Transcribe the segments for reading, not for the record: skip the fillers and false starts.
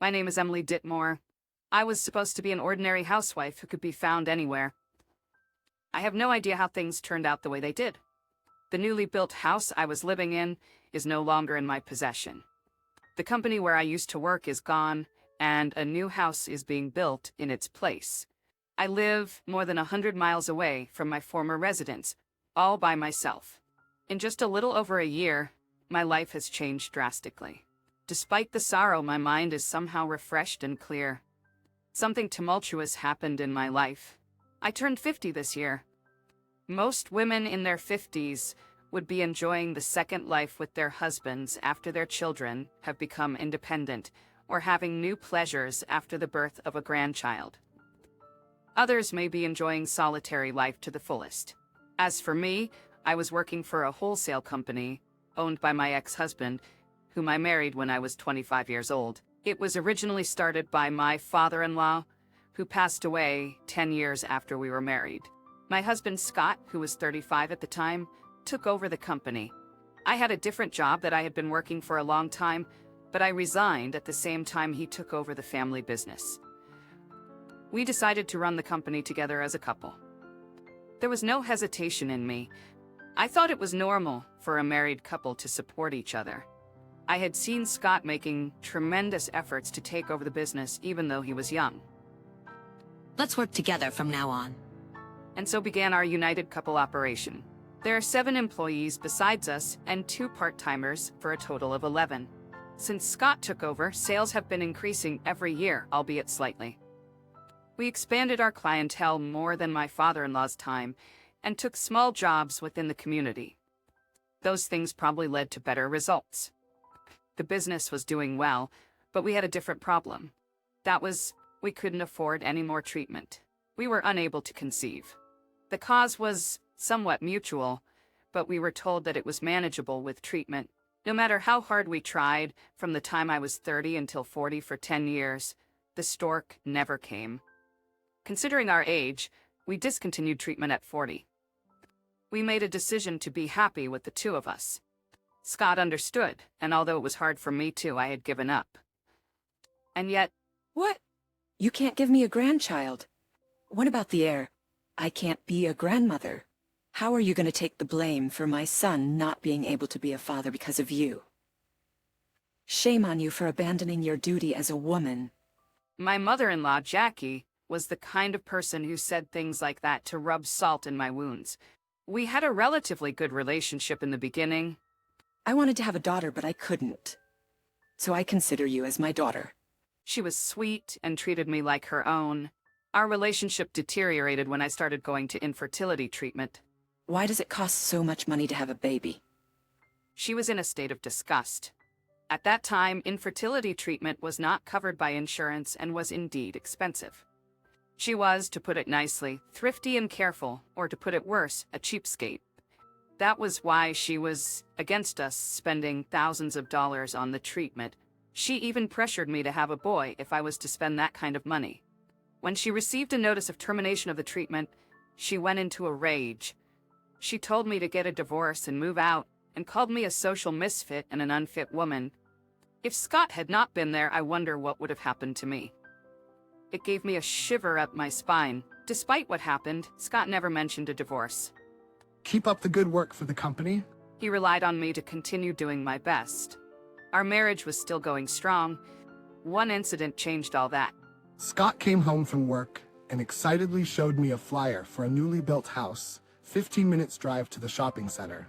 My name is Emily Ditmore. I was supposed to be an ordinary housewife who could be found anywhere. I have no idea how things turned out the way they did. The newly built house I was living in is no longer in my possession. The company where I used to work is gone, and a new house is being built in its place. I live more than 100 miles away from my former residence, all by myself. In just a little over a year, my life has changed drastically. Despite the sorrow, my mind is somehow refreshed and clear. Something tumultuous happened in my life. I turned 50 this year. Most women in their 50s would be enjoying the second life with their husbands after their children have become independent, or having new pleasures after the birth of a grandchild. Others may be enjoying solitary life to the fullest. As for me, I was working for a wholesale company owned by my ex-husband, whom I married when I was 25 years old. It was originally started by my father-in-law, who passed away 10 years after we were married. My husband, Scott, who was 35 at the time, took over the company. I had a different job that I had been working for a long time, but I resigned at the same time he took over the family business. We decided to run the company together as a couple. There was no hesitation in me. I thought it was normal for a married couple to support each other. I had seen Scott making tremendous efforts to take over the business even though he was young. Let's work together from now on. And so began our united couple operation. There are 7 employees besides us and 2 part-timers for a total of 11. Since Scott took over, sales have been increasing every year, albeit slightly. We expanded our clientele more than my father-in-law's time and took small jobs within the community. Those things probably led to better results. The business was doing well, but we had a different problem. That was, we couldn't afford any more treatment. We were unable to conceive. The cause was somewhat mutual, but we were told that it was manageable with treatment. No matter how hard we tried, from the time I was 30 until 40 for 10 years, the stork never came. Considering our age, we discontinued treatment at 40. We made a decision to be happy with the 2 of us. Scott understood, and although it was hard for me too, I had given up. And yet... What? You can't give me a grandchild. What about the heir? I can't be a grandmother. How are you going to take the blame for my son not being able to be a father because of you? Shame on you for abandoning your duty as a woman. My mother-in-law, Jackie, was the kind of person who said things like that to rub salt in my wounds. We had a relatively good relationship in the beginning. I wanted to have a daughter, but I couldn't. So I consider you as my daughter. She was sweet and treated me like her own. Our relationship deteriorated when I started going to infertility treatment. Why does it cost so much money to have a baby? She was in a state of disgust. At that time, infertility treatment was not covered by insurance and was indeed expensive. She was, to put it nicely, thrifty and careful, or to put it worse, a cheapskate. That was why she was against us spending thousands of dollars on the treatment. She even pressured me to have a boy if I was to spend that kind of money. When she received a notice of termination of the treatment, she went into a rage. She told me to get a divorce and move out, and called me a social misfit and an unfit woman. If Scott had not been there, I wonder what would have happened to me. It gave me a shiver up my spine. Despite what happened, Scott never mentioned a divorce. Keep up the good work for the company. He relied on me to continue doing my best. Our marriage was still going strong. One incident changed all that. Scott came home from work and excitedly showed me a flyer for a newly built house, 15 minutes drive to the shopping center.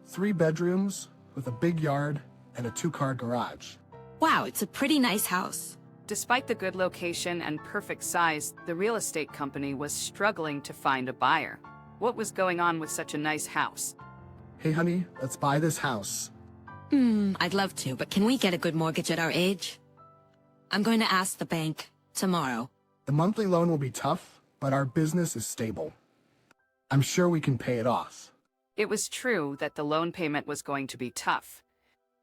3 bedrooms with a big yard and a 2-car garage. Wow, it's a pretty nice house. Despite the good location and perfect size, the real estate company was struggling to find a buyer. What was going on with such a nice house? Hey honey, let's buy this house. I'd love to, but can we get a good mortgage at our age? I'm going to ask the bank tomorrow. The monthly loan will be tough, but our business is stable. I'm sure we can pay it off. It was true that the loan payment was going to be tough.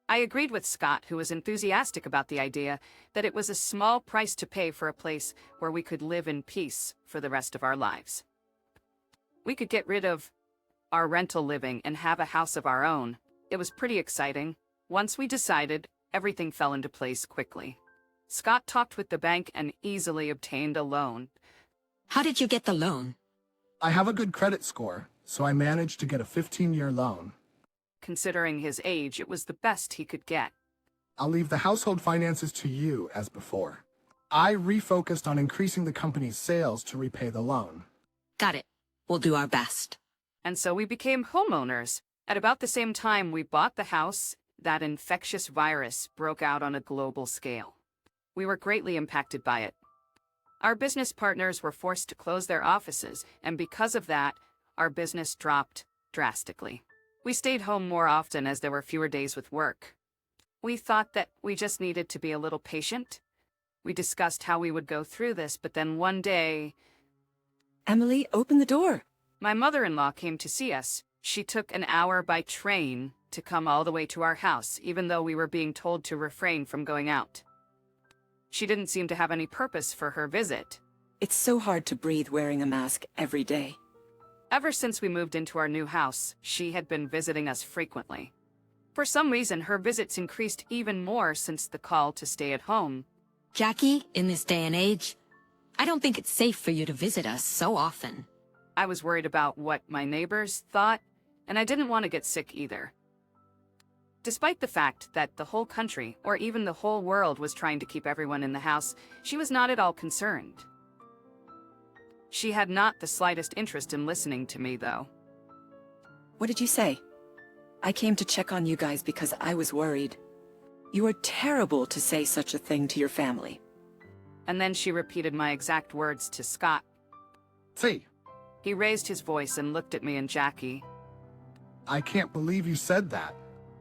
I agreed with Scott, who was enthusiastic about the idea, that it was a small price to pay for a place where we could live in peace for the rest of our lives. We could get rid of our rental living and have a house of our own. It was pretty exciting. Once we decided, everything fell into place quickly. Scott talked with the bank and easily obtained a loan. How did you get the loan? I have a good credit score, so I managed to get a 15-year loan. Considering his age, it was the best he could get. I'll leave the household finances to you as before. I refocused on increasing the company's sales to repay the loan. Got it. We'll do our best. And so we became homeowners. At about the same time we bought the house, that infectious virus broke out on a global scale. We were greatly impacted by it. Our business partners were forced to close their offices, and because of that, our business dropped drastically. We stayed home more often as there were fewer days with work. We thought that we just needed to be a little patient. We discussed how we would go through this, but then one day, Emily, open the door. my mother-in-law came to see us. She took an hour by train to come all the way to our house, even though we were being told to refrain from going out. She didn't seem to have any purpose for her visit. It's so hard to breathe wearing a mask every day. Ever since we moved into our new house, she had been visiting us frequently. For some reason, her visits increased even more since the call to stay at home. Jackie, in this day and age, I don't think it's safe for you to visit us so often. I was worried about what my neighbors thought, and I didn't want to get sick either. Despite the fact that the whole country, or even the whole world, was trying to keep everyone in the house, she was not at all concerned. She had not the slightest interest in listening to me, though. What did you say? I came to check on you guys because I was worried. You are terrible to say such a thing to your family. And then she repeated my exact words to Scott. See, He raised his voice and looked at me and Jackie. I can't believe you said that.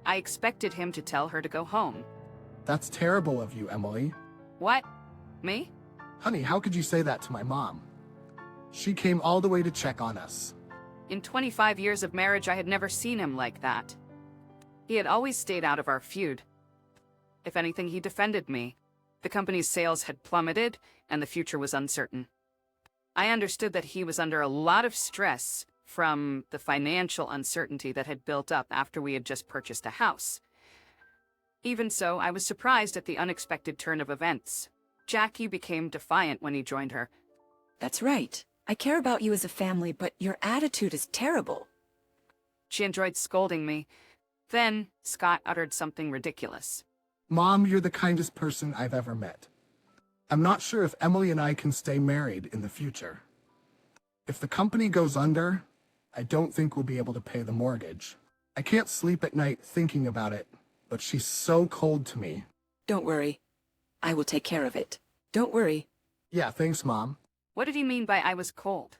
I expected him to tell her to go home. That's terrible of you, Emily. What? Me? Honey, how could you say that to my mom? She came all the way to check on us. In 25 years of marriage, I had never seen him like that. He had always stayed out of our feud. If anything, he defended me. The company's sales had plummeted, and the future was uncertain. I understood that he was under a lot of stress from the financial uncertainty that had built up after we had just purchased a house. Even so, I was surprised at the unexpected turn of events. Jackie became defiant when he joined her. That's right. I care about you as a family, but your attitude is terrible. She enjoyed scolding me. Then, Scott uttered something ridiculous. Mom, you're the kindest person I've ever met. I'm not sure if Emily and I can stay married in the future. If the company goes under, I don't think we'll be able to pay the mortgage. I can't sleep at night thinking about it, but she's so cold to me. Don't worry. I will take care of it. Don't worry. Yeah, thanks, Mom. What did he mean by I was cold?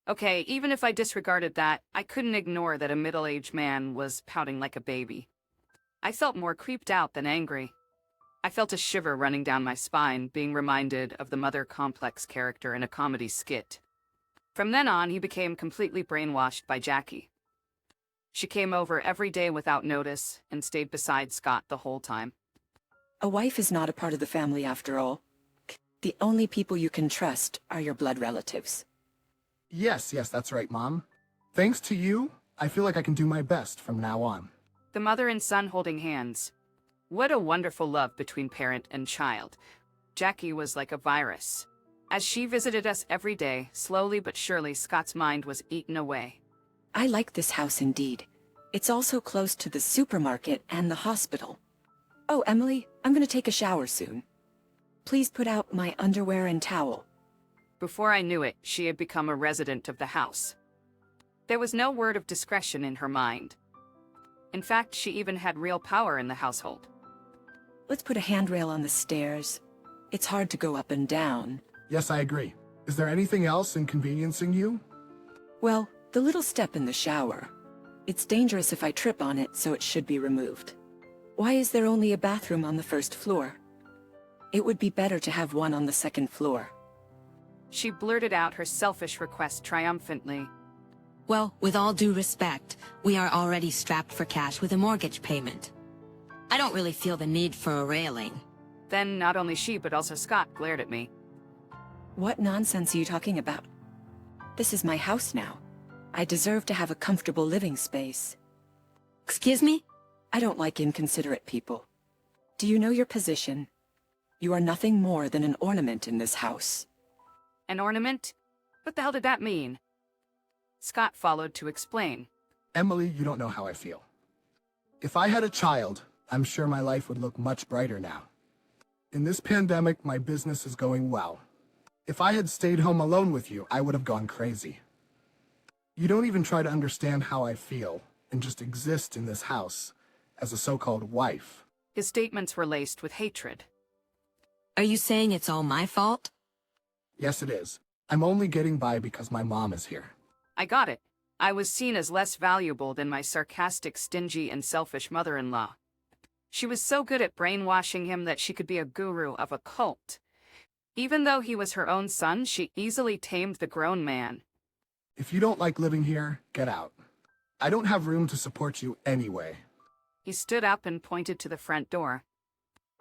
Okay, even if I disregarded that, I couldn't ignore that a middle-aged man was pouting like a baby. I felt more creeped out than angry. I felt a shiver running down my spine, being reminded of the Mother Complex character in a comedy skit. From then on, he became completely brainwashed by Jackie. She came over every day without notice and stayed beside Scott the whole time. A wife is not a part of the family after all. The only people you can trust are your blood relatives. Yes, that's right, Mom. Thanks to you, I feel like I can do my best from now on. The mother and son holding hands. What a wonderful love between parent and child. Jackie was like a virus. As she visited us every day, slowly but surely Scott's mind was eaten away. I like this house indeed. It's also close to the supermarket and the hospital. Oh, Emily, I'm going to take a shower soon. Please put out my underwear and towel. Before I knew it, she had become a resident of the house. There was no word of discretion in her mind. In fact, she even had real power in the household. Let's put a handrail on the stairs. It's hard to go up and down. Yes, I agree. Is there anything else inconveniencing you? Well, the little step in the shower. It's dangerous if I trip on it, so it should be removed. Why is there only a bathroom on the first floor? It would be better to have one on the second floor. She blurted out her selfish request triumphantly. Well, with all due respect, we are already strapped for cash with a mortgage payment. I don't really feel the need for a railing. Then not only she, but also Scott glared at me. What nonsense are you talking about? This is my house now. I deserve to have a comfortable living space. Excuse me? I don't like inconsiderate people. Do you know your position? You are nothing more than an ornament in this house. An ornament? What the hell did that mean? Scott followed to explain. Emily, you don't know how I feel. If I had a child, I'm sure my life would look much brighter now. In this pandemic, my business is going well. If I had stayed home alone with you, I would have gone crazy. You don't even try to understand how I feel and just exist in this house as a so-called wife. His statements were laced with hatred. Are you saying it's all my fault? Yes, it is. I'm only getting by because my mom is here. I got it. I was seen as less valuable than my sarcastic, stingy, and selfish mother-in-law. She was so good at brainwashing him that she could be a guru of a cult. Even though he was her own son, she easily tamed the grown man. If you don't like living here, get out. I don't have room to support you anyway. He stood up and pointed to the front door.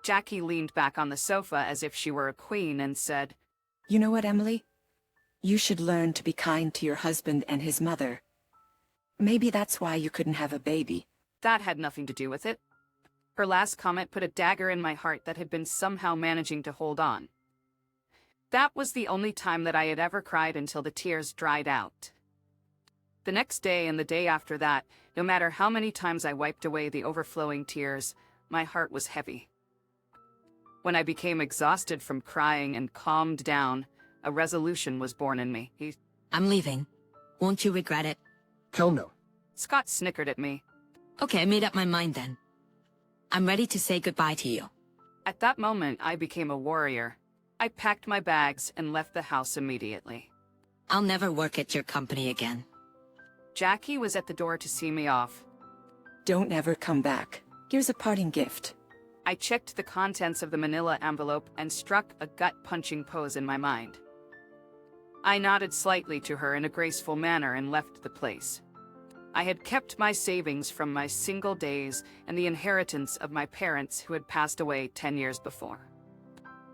Jackie leaned back on the sofa as if she were a queen and said, You know what, Emily? You should learn to be kind to your husband and his mother. Maybe that's why you couldn't have a baby. That had nothing to do with it. Her last comment put a dagger in my heart that had been somehow managing to hold on. That was the only time that I had ever cried until the tears dried out. The next day and the day after that, no matter how many times I wiped away the overflowing tears, my heart was heavy. When I became exhausted from crying and calmed down, a resolution was born in me. I'm leaving. Won't you regret it? Hell no. Scott snickered at me. Okay, I made up my mind then. I'm ready to say goodbye to you. At that moment, I became a warrior. I packed my bags and left the house immediately. I'll never work at your company again. Jackie was at the door to see me off. Don't ever come back. Here's a parting gift. I checked the contents of the manila envelope and struck a gut-punching pose in my mind. I nodded slightly to her in a graceful manner and left the place. I had kept my savings from my single days and the inheritance of my parents who had passed away 10 years before.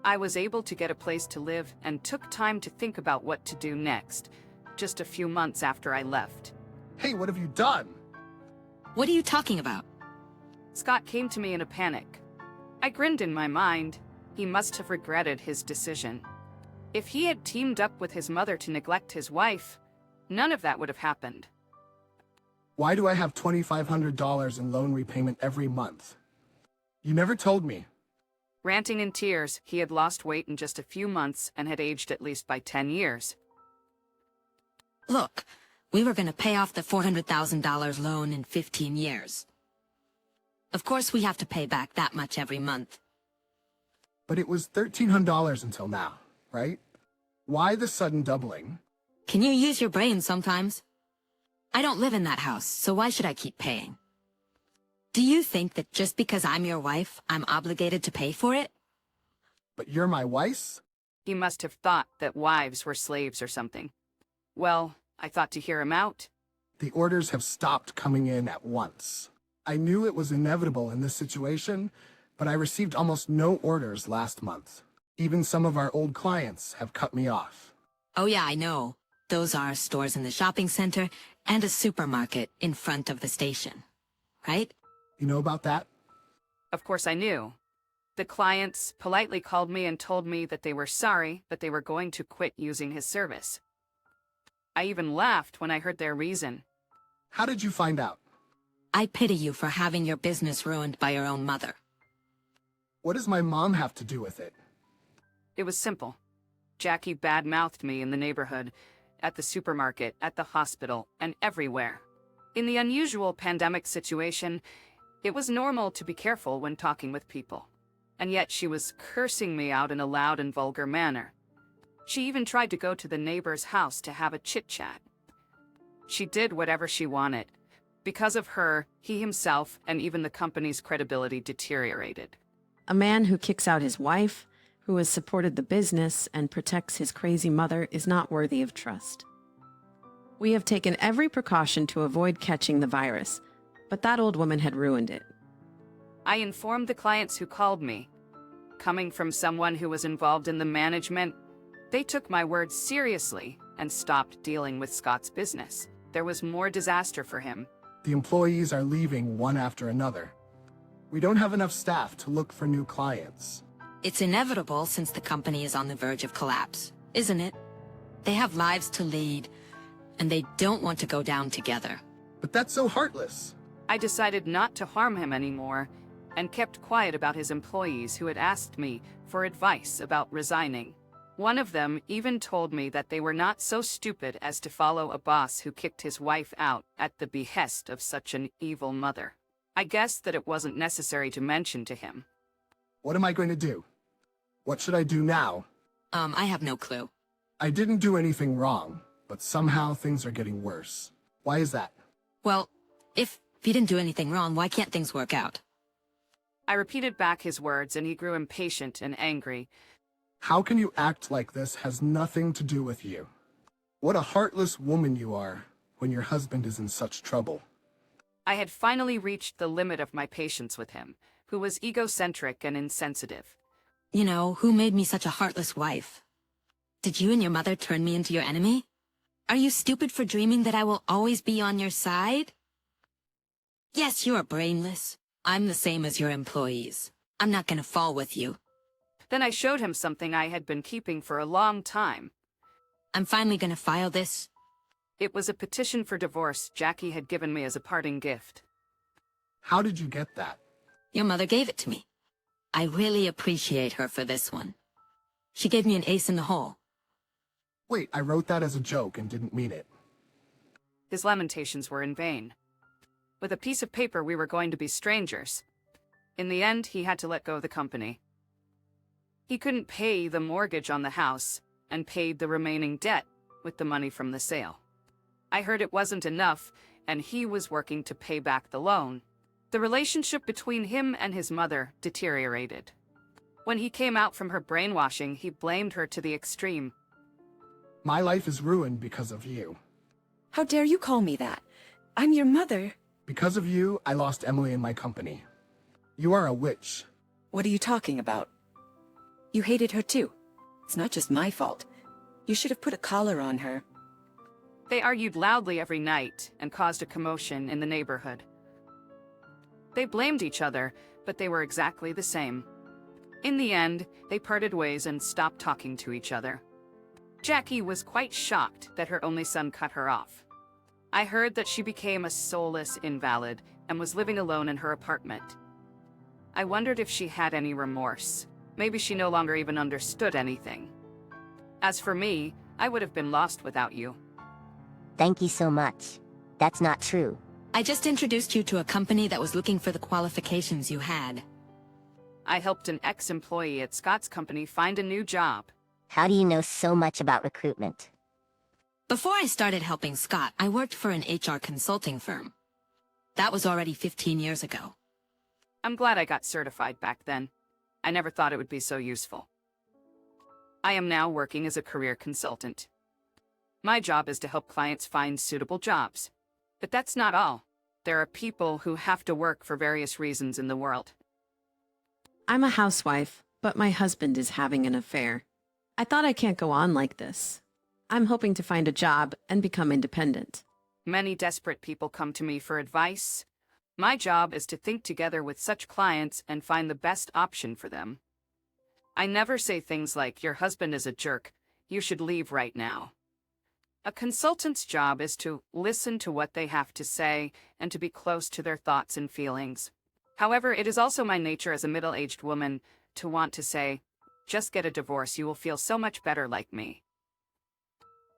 I was able to get a place to live and took time to think about what to do next, just a few months after I left. Hey, what have you done? What are you talking about? Scott came to me in a panic. I grinned in my mind. He must have regretted his decision. If he had teamed up with his mother to neglect his wife, none of that would have happened. Why do I have $2,500 in loan repayment every month? You never told me. Ranting in tears, he had lost weight in just a few months and had aged at least by 10 years. Look, we were gonna pay off the $400,000 loan in 15 years. Of course we have to pay back that much every month. But it was $1,300 until now, right? Why the sudden doubling? Can you use your brain sometimes? I don't live in that house, so why should I keep paying? Do you think that just because I'm your wife, I'm obligated to pay for it? But you're my wife? He must have thought that wives were slaves or something. Well, I thought to hear him out. The orders have stopped coming in at once. I knew it was inevitable in this situation, but I received almost no orders last month. Even some of our old clients have cut me off. Oh yeah, I know. Those are stores in the shopping center and a supermarket in front of the station, right? You know about that? Of course I knew. The clients politely called me and told me that they were sorry, but they were going to quit using his service. I even laughed when I heard their reason. How did you find out? I pity you for having your business ruined by your own mother. What does my mom have to do with it? It was simple. Jackie bad-mouthed me in the neighborhood, at the supermarket, at the hospital, and everywhere. In the unusual pandemic situation, it was normal to be careful when talking with people. And yet she was cursing me out in a loud and vulgar manner. She even tried to go to the neighbor's house to have a chit-chat. She did whatever she wanted. Because of her, he himself and even the company's credibility deteriorated. A man who kicks out his wife, who has supported the business and protects his crazy mother, is not worthy of trust. We have taken every precaution to avoid catching the virus, but that old woman had ruined it. I informed the clients who called me. Coming from someone who was involved in the management, they took my words seriously and stopped dealing with Scott's business. There was more disaster for him. The employees are leaving one after another. We don't have enough staff to look for new clients. It's inevitable since the company is on the verge of collapse, isn't it? They have lives to lead, and they don't want to go down together. But that's so heartless. I decided not to harm him anymore and kept quiet about his employees who had asked me for advice about resigning. One of them even told me that they were not so stupid as to follow a boss who kicked his wife out at the behest of such an evil mother. I guessed that it wasn't necessary to mention to him. What am I going to do? What should I do now? I have no clue. I didn't do anything wrong, but somehow things are getting worse. Why is that? Well, if you didn't do anything wrong, why can't things work out? I repeated back his words and he grew impatient and angry. How can you act like this has nothing to do with you? What a heartless woman you are when your husband is in such trouble. I had finally reached the limit of my patience with him, who was egocentric and insensitive. You know, who made me such a heartless wife? Did you and your mother turn me into your enemy? Are you stupid for dreaming that I will always be on your side? Yes, you're brainless. I'm the same as your employees. I'm not gonna fall with you. Then I showed him something I had been keeping for a long time. I'm finally gonna file this. It was a petition for divorce Jackie had given me as a parting gift. How did you get that? Your mother gave it to me. I really appreciate her for this one. She gave me an ace in the hole. Wait, I wrote that as a joke and didn't mean it. His lamentations were in vain. With a piece of paper, we were going to be strangers. In the end, he had to let go of the company. He couldn't pay the mortgage on the house and paid the remaining debt with the money from the sale. I heard it wasn't enough, and he was working to pay back the loan. The relationship between him and his mother deteriorated. When he came out from her brainwashing, he blamed her to the extreme. My life is ruined because of you. How dare you call me that? I'm your mother. Because of you, I lost Emily and my company. You are a witch. What are you talking about? You hated her too. It's not just my fault. You should have put a collar on her. They argued loudly every night and caused a commotion in the neighborhood. They blamed each other, but they were exactly the same. In the end, they parted ways and stopped talking to each other. Jackie was quite shocked that her only son cut her off. I heard that she became a soulless invalid and was living alone in her apartment. I wondered if she had any remorse. Maybe she no longer even understood anything. As for me, I would have been lost without you. Thank you so much. That's not true. I just introduced you to a company that was looking for the qualifications you had. I helped an ex-employee at Scott's company find a new job. How do you know so much about recruitment? Before I started helping Scott, I worked for an HR consulting firm. That was already 15 years ago. I'm glad I got certified back then. I never thought it would be so useful. I am now working as a career consultant. My job is to help clients find suitable jobs. But that's not all. There are people who have to work for various reasons in the world. I'm a housewife, but my husband is having an affair. I thought I can't go on like this. I'm hoping to find a job and become independent. Many desperate people come to me for advice. My job is to think together with such clients and find the best option for them. I never say things like, "Your husband is a jerk. You should leave right now." A consultant's job is to listen to what they have to say and to be close to their thoughts and feelings. However, it is also my nature as a middle-aged woman to want to say, "Just get a divorce, you will feel so much better like me."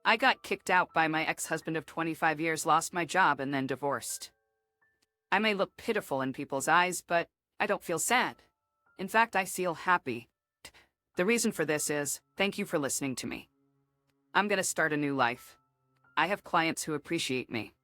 I got kicked out by my ex-husband of 25 years, lost my job, and then divorced. I may look pitiful in people's eyes, but I don't feel sad. In fact, I feel happy. The reason for this is, thank you for listening to me. I'm gonna start a new life. I have clients who appreciate me.